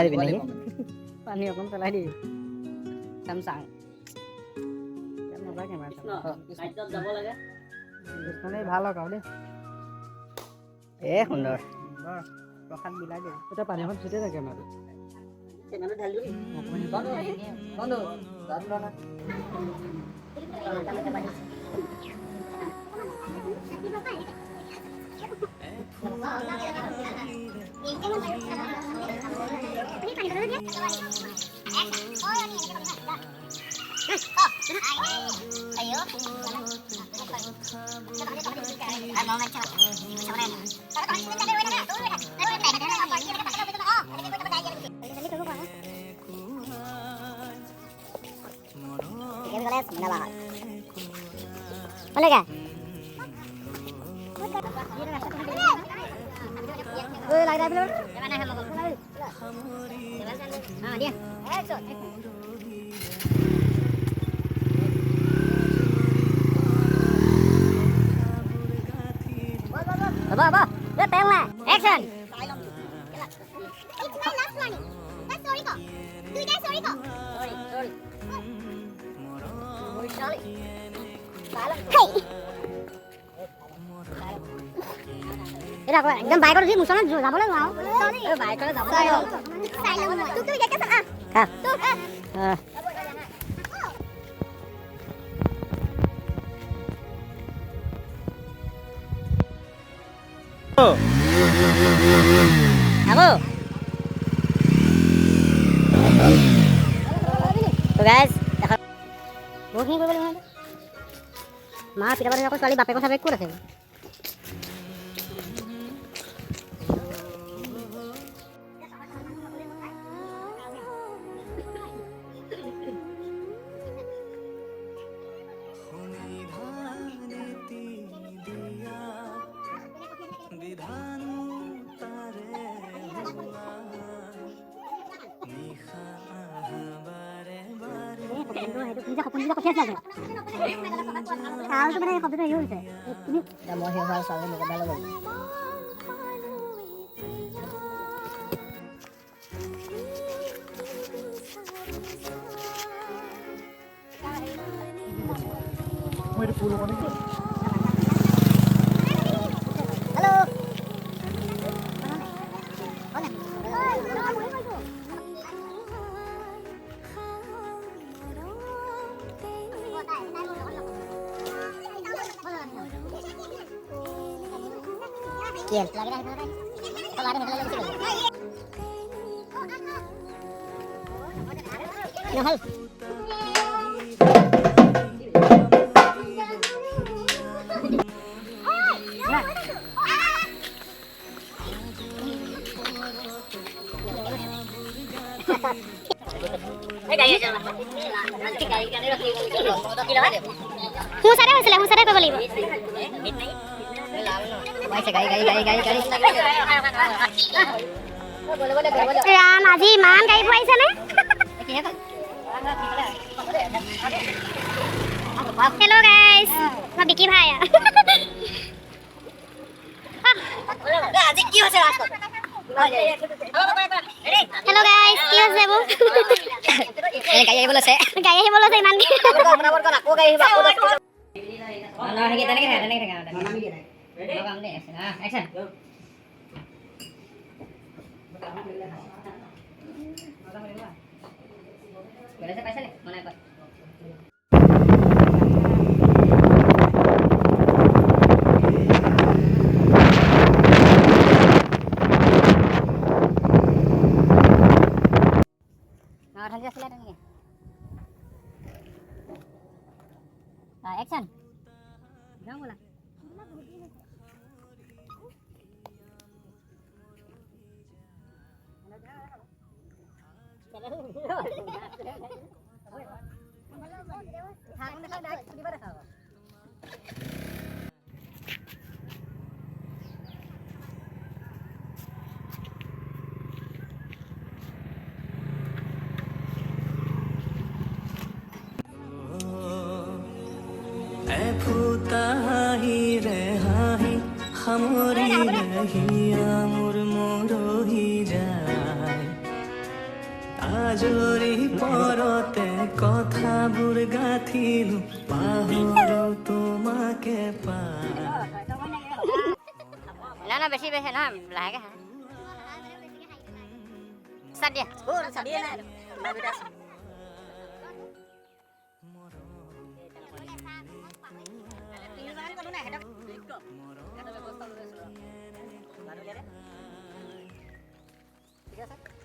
भी नहीं पानी अपन पेलाई दी Samsung যাব লাগে মানে ভালো কাও দে সুন্দর প্রসাদ বিলাই দে এটা পানী এখন ছিটে থাকে আমাদের কেনারে ঢালি দিবি বন্ধ বন্ধ না ayo boleh gak? Lagi dah belum? Mana hello? Ah dia. Ba, lihat tayang lah. Action. It's my last one. That's sorry ko. Do that sorry ko. Sorry. Sorry. Hey. Ini aku एकदम bike और जी मुसलमान जो जाबले ना sorry bike और जाबले silent तू तू क्या कर हां तू हां Aku. So guys, booking ko balik ma pira bare ako sali bape ko sabe ko rase Bisa kok biasa aja. Kalau sebenarnya kopi itu yuk sih. Ini udah mau hal soalnya mau ke dalam. Mau di pulau mana sih? Halo. Iya, lagi dah. Kalau ada lagi sini. Nah, Musara ko balibo. Ram আজি ইমান গাড়ী পাইছে নে hello guys मैं बिकी भाई আজি কি হৈছে ৰাস্তাত हेलो गाइस কি হৈছে বো গাড়ী আহিব লৈছে ইমান কি আকৌ গাড়ী আহিব না হেগে তেনেকে থাকে Logang deh, action. Boleh saya pasal nih, mana ikut? Nah, orang jelas lihat ini. Nah, action. Jangan ulang. फूता ही रहा ही हमरी रही मोर मोरो ही जाए আজৰি পৰতে কথাবোৰ গাঁঠিলো পাহৰো তোমাকে পাই না বেছি বেছি না লাহেকে হা ষ্টাৰ্ট দিয়া চাবিয়ে নাই ঠিক আছে